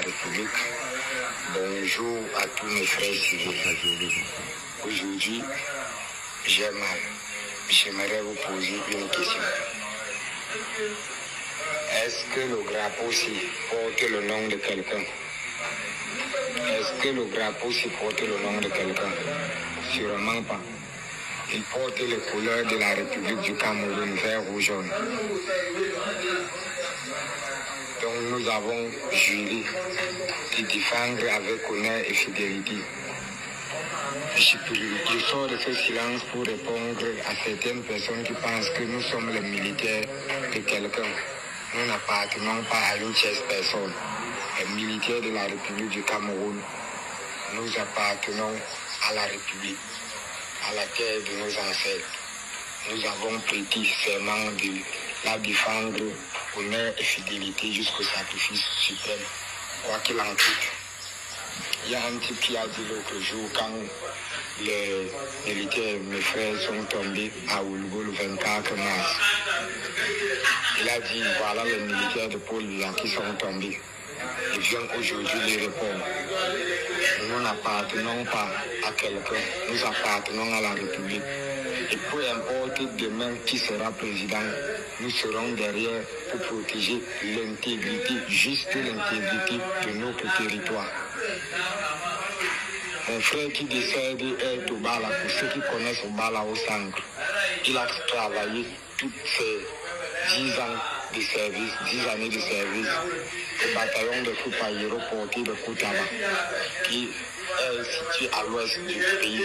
République. Bonjour à tous mes frères civils. Aujourd'hui, j'ai mal. J'aimerais vous poser une question. Est-ce que le drapeau-ci porte le nom de quelqu'un? Est-ce que le drapeau-ci porte le nom de quelqu'un? Sûrement pas. Il porte les couleurs de la République du Cameroun, vert, rouge, jaune. Donc nous avons juré de défendre avec honneur et fidélité. Je sors de ce silence pour répondre à certaines personnes qui pensent que nous sommes les militaires de quelqu'un. Nous n'appartenons pas à une tierce personne. Les militaires de la République du Cameroun, nous appartenons à la République, à la terre de nos ancêtres. Nous avons prêté serment de la défendre, honneur et fidélité jusqu'au sacrifice suprême, quoi qu'il en coûte. Il y a un type qui a dit l'autre jour, quand les militaires, mes frères, sont tombés à Oulgo le 24 mars, il a dit, voilà les militaires de Paul Biya qui sont tombés. Il vient aujourd'hui les répondre. Nous n'appartenons pas à quelqu'un, nous appartenons à la République. Et peu importe demain qui sera président, nous serons derrière pour protéger l'intégrité, juste l'intégrité de notre territoire. Mon frère qui décède est au Bala, pour ceux qui connaissent au Bala au centre. Il a travaillé toutes ces 10 ans de service, 10 années de service au bataillon de troupes aéroportées de Koutaba, qui est situé à l'ouest du pays.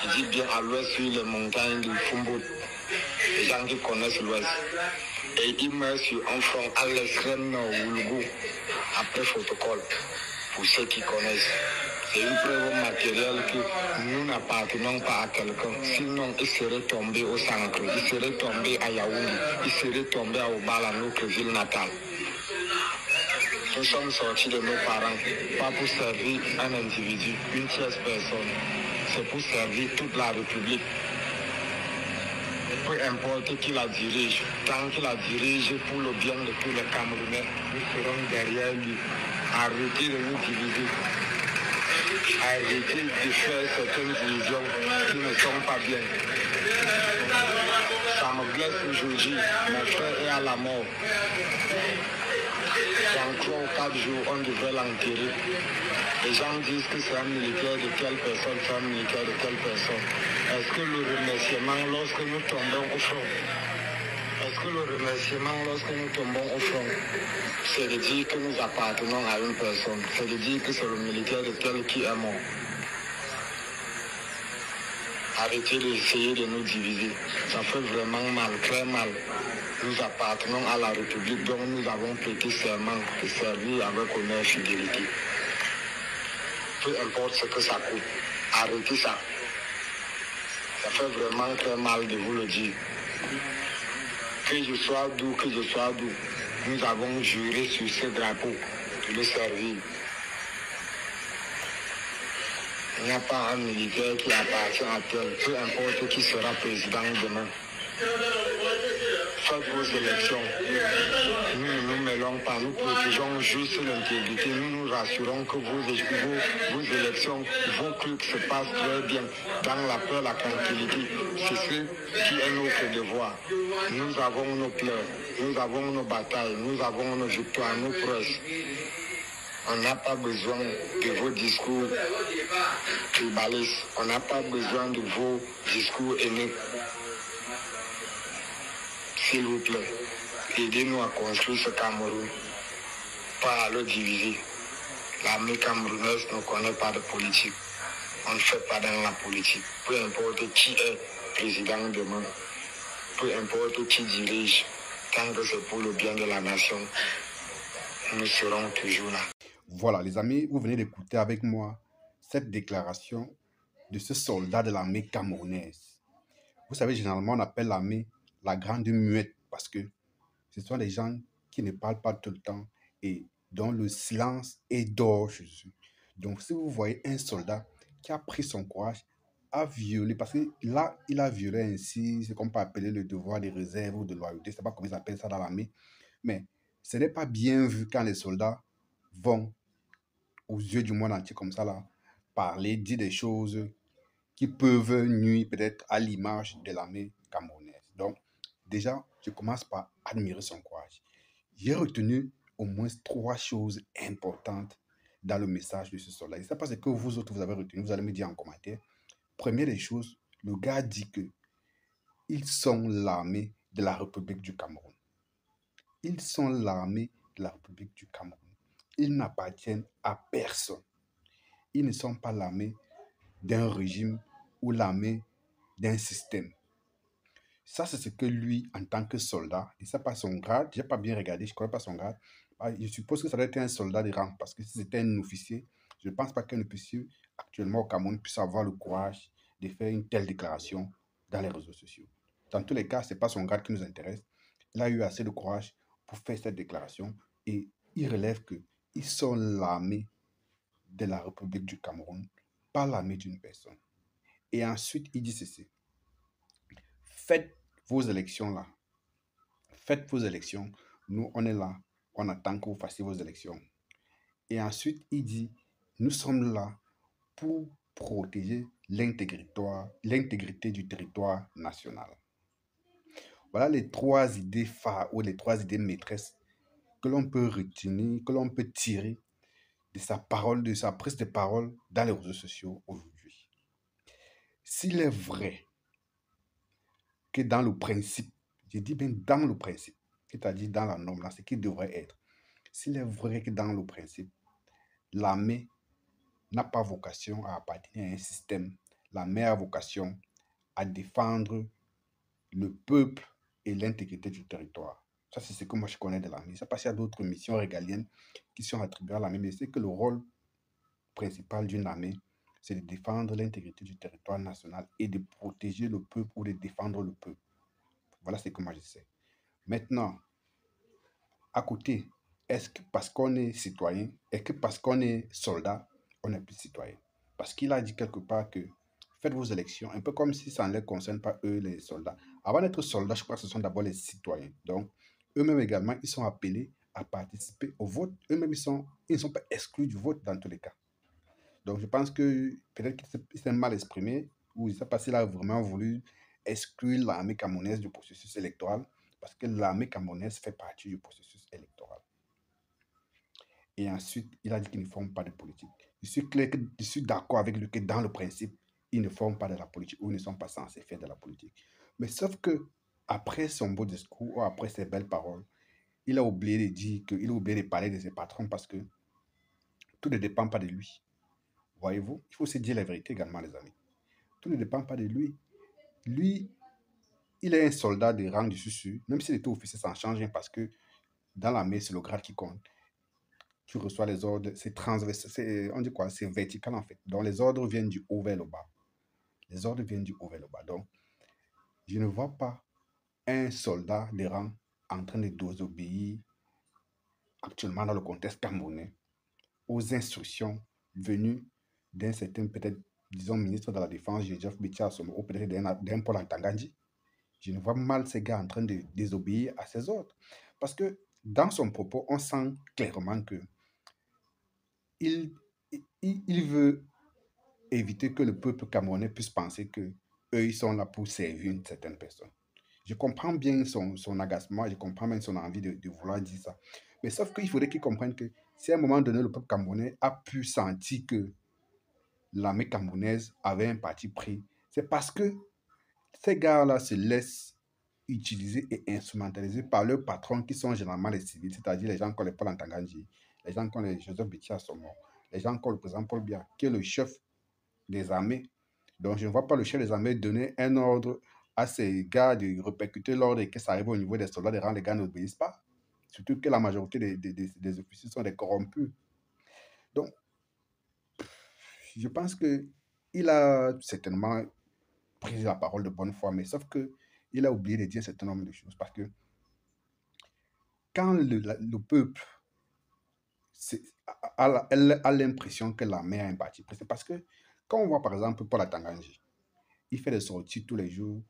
Je dis bien à l'ouest sur les montagnes du Fumbo, les gens qui connaissent l'ouest. Et il meurt sur un front à l'extrême nord, Oulgo, après protocole, pour ceux qui connaissent. C'est une preuve matérielle que nous n'appartenons pas à quelqu'un. Sinon, il serait tombé au centre, il serait tombé à Yaoundé, il serait tombé à Obala, notre ville natale. Nous sommes sortis de nos parents, pas pour servir un individu, une tierce personne. C'est pour servir toute la République. Peu importe qui la dirige, tant qu'il la dirige pour le bien de tous les Camerounais, nous serons derrière lui. Arrêtez de nous diviser. Arrêtez de faire certaines divisions qui ne sont pas bien. Ça me blesse aujourd'hui. Mon frère est à la mort. Dans 3 ou 4 jours, on devrait l'enterrer. Les gens disent que c'est un militaire de telle personne, c'est un militaire de telle personne. Est-ce que le remerciement lorsque nous tombons au front, est-ce que le remerciement lorsque nous tombons au front, c'est de dire que nous appartenons à une personne, c'est de dire que c'est le militaire de tel qui est mort? Arrêtez d'essayer de nous diviser. Ça fait vraiment mal, très mal. Nous appartenons à la République, dont nous avons prêté serment de servir avec honneur et fidélité. Peu importe ce que ça coûte, arrêtez ça. Ça fait vraiment très mal de vous le dire. Que je sois doux, nous avons juré sur ce drapeau de le servir. Il n'y a pas un militaire qui appartient à tel, peu importe qui sera président demain. Faites vos élections. Nous ne nous mêlons pas, nous protégeons juste l'intégrité. Nous nous rassurons que vos élections, vos trucs se passent très bien, dans la paix, la tranquillité. C'est ce qui est notre devoir. Nous avons nos pleurs, nous avons nos batailles, nous avons nos victoires, nos prouesses. On n'a pas besoin de vos discours tribalistes. On n'a pas besoin de vos discours haineux. S'il vous plaît, aidez-nous à construire ce Cameroun, pas à le diviser. L'armée camerounaise ne connaît pas de politique. On ne fait pas dans la politique. Peu importe qui est président demain, peu importe qui dirige, tant que c'est pour le bien de la nation, nous serons toujours là. Voilà, les amis, vous venez d'écouter avec moi cette déclaration de ce soldat de l'armée camerounaise. Vous savez, généralement, on appelle l'armée la grande muette parce que ce sont des gens qui ne parlent pas tout le temps et dont le silence est d'or chez eux. Donc, si vous voyez un soldat qui a pris son courage à violer, parce que là, il a violé ainsi ce qu'on peut appeler le devoir de réserve ou de loyauté, je ne sais pas comment ils appellent ça dans l'armée, mais ce n'est pas bien vu quand les soldats vont, aux yeux du monde entier comme ça, là, parler, dire des choses qui peuvent nuire peut-être à l'image de l'armée camerounaise. Donc, déjà, je commence par admirer son courage. J'ai retenu au moins 3 choses importantes dans le message de ce soldat. Je ne sais pas ce que vous autres vous avez retenu, vous allez me dire en commentaire. Première des choses, le gars dit que ils sont l'armée de la République du Cameroun. Ils sont l'armée de la République du Cameroun. Ils n'appartiennent à personne. Ils ne sont pas l'armée d'un régime ou l'armée d'un système. Ça, c'est ce que lui, en tant que soldat, il ne sait pas son grade, je n'ai pas bien regardé, je ne connais pas son grade. Je suppose que ça doit être un soldat de rang, parce que si c'était un officier, je ne pense pas qu'un officier actuellement au Cameroun puisse avoir le courage de faire une telle déclaration dans les réseaux sociaux. Dans tous les cas, ce n'est pas son grade qui nous intéresse. Il a eu assez de courage pour faire cette déclaration et il relève qu'ils sont l'armée de la République du Cameroun, pas l'armée d'une personne. Et ensuite, il dit ceci. Faites vos élections là. Faites vos élections. Nous, on est là. On attend que vous fassiez vos élections. Et ensuite, il dit, nous sommes là pour protéger l'intégrité du territoire national. Voilà les 3 idées phares ou les 3 idées maîtresses que l'on peut retenir, que l'on peut tirer de sa parole, de sa prise de parole dans les réseaux sociaux aujourd'hui. S'il est vrai que dans le principe, je dis bien dans le principe, c'est-à-dire dans la norme, là, ce qui devrait être, s'il est vrai que dans le principe, l'armée n'a pas vocation à appartenir à un système, l'armée a vocation à défendre le peuple et l'intégrité du territoire. Ça, c'est ce que moi je connais de l'armée. Ça passe à d'autres missions régaliennes qui sont attribuées à l'armée, mais c'est que le rôle principal d'une armée, c'est de défendre l'intégrité du territoire national et de protéger le peuple ou de défendre le peuple. Voilà ce que moi je sais. Maintenant, à côté, est-ce que parce qu'on est citoyen, est-ce que parce qu'on est soldat, on est plus citoyen? Parce qu'il a dit quelque part que faites vos élections, un peu comme si ça ne les concerne pas eux, les soldats. Avant d'être soldats, je crois que ce sont d'abord les citoyens. Donc, eux-mêmes également, ils sont appelés à participer au vote. Eux-mêmes, ils ne sont pas exclus du vote dans tous les cas. Donc, je pense que peut-être qu'il s'est mal exprimé, ou je ne sais pas s'il a vraiment voulu exclure l'armée camerounaise du processus électoral, parce que l'armée camerounaise fait partie du processus électoral. Et ensuite, il a dit qu'ils ne forment pas de politique. Je suis d'accord avec lui que dans le principe, ils ne forment pas de la politique ou ils ne sont pas censés faire de la politique. Mais sauf que après son beau discours ou après ses belles paroles, il a oublié de dire qu'il a oublié de parler de ses patrons parce que tout ne dépend pas de lui. Voyez-vous, il faut se dire la vérité également, les amis. Tout ne dépend pas de lui. Lui, il est un soldat de rang du dessus, même s'il était officier, ça ne change rien parce que dans l'armée, c'est le grade qui compte. Tu reçois les ordres, c'est transversal, on dit quoi, c'est vertical en fait. Donc les ordres viennent du haut vers le bas. Les ordres viennent du haut vers le bas. Donc, je ne vois pas un soldat de rang en train de désobéir actuellement dans le contexte camerounais aux instructions venues d'un certain, peut-être, disons, ministre de la Défense, Joseph Bitia Assomo, ou peut-être d'un Paul Antangandji. Je ne vois mal ces gars en train de désobéir à ses ordres. Parce que dans son propos, on sent clairement que il, il veut éviter que le peuple camerounais puisse penser que eux, ils sont là pour servir une certaine personne. Je comprends bien son agacement, je comprends bien son envie de vouloir dire ça. Mais sauf qu'il faudrait qu'ils comprennent que si à un moment donné, le peuple camerounais a pu sentir que l'armée camerounaise avait un parti pris, c'est parce que ces gars-là se laissent utiliser et instrumentaliser par leurs patrons qui sont généralement les civils, c'est-à-dire les gens comme les Paul Antangandji, les gens comme les Joseph Bitia Assomo, les gens comme le président Paul Biya, qui est le chef des armées. Donc, je ne vois pas le chef des armées donner un ordre à ces gars de répercuter l'ordre et que ça arrive au niveau des soldats de rang, les gars n'obéissent pas. Surtout que la majorité des officiers sont des corrompus. Donc, je pense qu'il a certainement pris la parole de bonne foi, mais sauf qu'il a oublié de dire un certain nombre de choses. Parce que quand le peuple a l'impression que l'armée a un parti pris, c'est parce que quand on voit par exemple Paul Atangandji, il fait des sorties tous les jours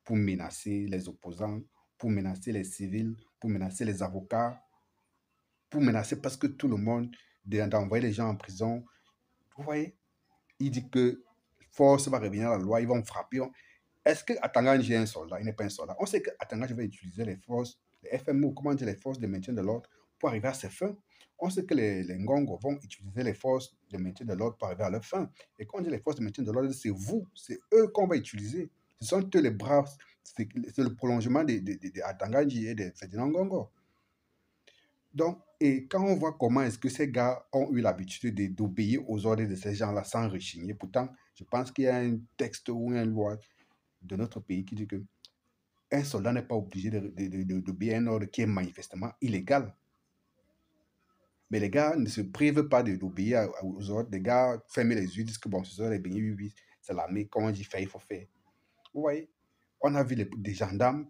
pour menacer les opposants, pour menacer les civils, pour menacer les avocats, pour menacer parce que tout le monde. d'envoyer les gens en prison. Vous voyez, il dit que force va revenir à la loi, ils vont frapper. Est-ce que Atanganji est un soldat? Il n'est pas un soldat. On sait que Atanganji va utiliser les forces, les FMO, comment dire, les forces de maintien de l'ordre pour arriver à ses fins. On sait que les Ngongo vont utiliser les forces de maintien de l'ordre pour arriver à leur fin. Et quand on dit les forces de maintien de l'ordre, c'est vous, c'est eux qu'on va utiliser. Ce sont eux les bras, c'est le prolongement de Atanganji et de Ferdinand Ngongo. Donc, et quand on voit comment est-ce que ces gars ont eu l'habitude d'obéir aux ordres de ces gens-là sans rechigner, pourtant, je pense qu'il y a un texte ou une loi de notre pays qui dit que un soldat n'est pas obligé d'obéir à un ordre qui est manifestement illégal. Mais les gars ne se privent pas d'obéir aux ordres. Les gars ferment les yeux, disent que bon, ce sont les beignets, oui, oui, c'est l'armée, comme on dit, faire, il faut faire. Vous voyez, on a vu des gendarmes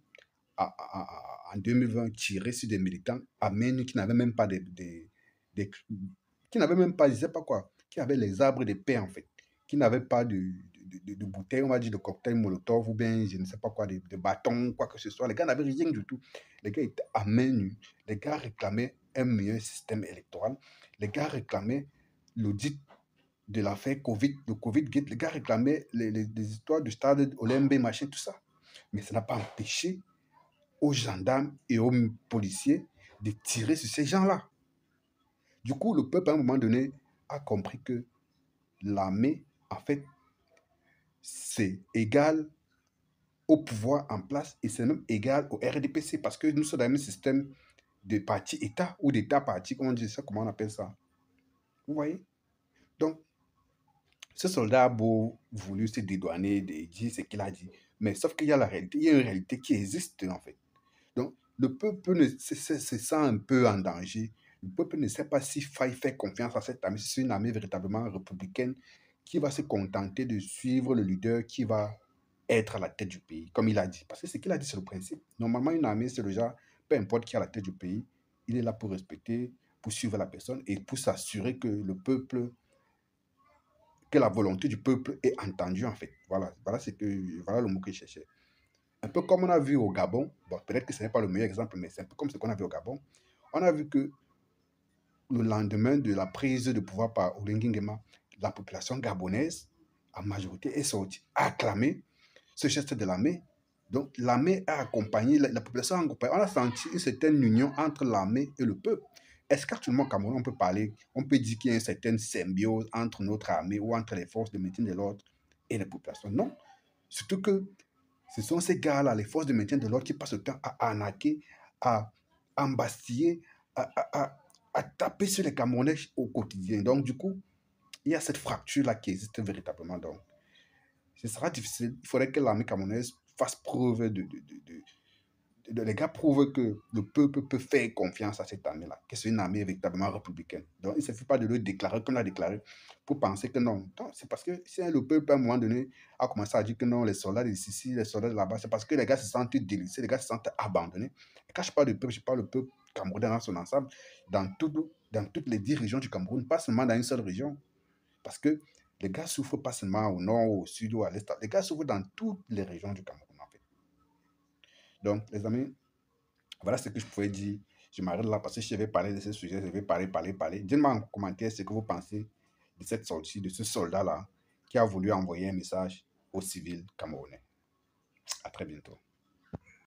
en 2020 tirer sur des militants à main nue qui n'avaient même pas qui n'avaient même pas, je sais pas quoi, qui avaient les arbres de paix en fait, qui n'avaient pas de bouteilles, on va dire de cocktail Molotov ou bien je ne sais pas quoi, de bâtons, quoi que ce soit. Les gars n'avaient rien du tout. Les gars étaient à main nue. Les gars réclamaient un meilleur système électoral. Les gars réclamaient l'audit de l'affaire Covid, le Covid-Gate. Les gars réclamaient les histoires du stade Olembe, machin, tout ça. Mais ça n'a pas empêché aux gendarmes et aux policiers de tirer sur ces gens-là. Du coup, le peuple, à un moment donné, a compris que l'armée, en fait, c'est égal au pouvoir en place et c'est même égal au RDPC parce que nous sommes dans un système de parti-État ou d'État-parti, comment on dit ça, comment on appelle ça. Vous voyez? Donc, ce soldat a beau voulu se dédouaner, de dire ce qu'il a dit, mais sauf qu'il y a la réalité, il y a une réalité qui existe en fait. Donc, le peuple se sent un peu en danger. Le peuple ne sait pas s'il faille faire confiance à cette armée. C'est une armée véritablement républicaine qui va se contenter de suivre le leader qui va être à la tête du pays, comme il a dit. Parce que ce qu'il a dit, c'est le principe. Normalement, une armée, c'est le genre, peu importe qui est à la tête du pays, il est là pour respecter, pour suivre la personne et pour s'assurer que le peuple, que la volonté du peuple est entendue, en fait. Voilà, voilà le mot que je cherchais. Un peu comme on a vu au Gabon, bon, peut-être que ce n'est pas le meilleur exemple, mais c'est un peu comme ce qu'on a vu au Gabon. On a vu que le lendemain de la prise de pouvoir par Oligui Nguema, la population gabonaise, en majorité, est sortie acclamer ce geste de l'armée. Donc, l'armée a accompagné, la population a accompagné. On a senti une certaine union entre l'armée et le peuple. Est-ce qu'actuellement au Cameroun, on peut dire qu'il y a une certaine symbiose entre notre armée ou entre les forces de maintien de l'ordre et les populations? Non. Surtout que ce sont ces gars-là, les forces de maintien de l'ordre, qui passent le temps à arnaquer, à embastiller, à taper sur les Camerounais au quotidien. Donc, du coup, il y a cette fracture-là qui existe véritablement. Donc, ce sera difficile. Il faudrait que l'armée camerounaise fasse preuve les gars prouvent que le peuple peut faire confiance à cette armée-là, que c'est une armée véritablement républicaine. Donc, il ne suffit pas de le déclarer comme l'a déclaré pour penser que non. Non, c'est parce que si le peuple, à un moment donné, a commencé à dire que non, les soldats d'ici, les soldats de là-bas, c'est parce que les gars se sentent délaissés, les gars se sentent abandonnés. Et quand je parle de peuple, je parle du peuple camerounais dans son ensemble, dans toutes les 10 régions du Cameroun, pas seulement dans une seule région. Parce que les gars souffrent pas seulement au nord, au sud ou à l'est, les gars souffrent dans toutes les régions du Cameroun, en fait. Donc, les amis, voilà ce que je pouvais dire. Je m'arrête là parce que je vais parler de ce sujet. Je vais parler. Dites-moi en commentaire ce que vous pensez de cette sortie, de ce soldat-là qui a voulu envoyer un message aux civils camerounais. À très bientôt.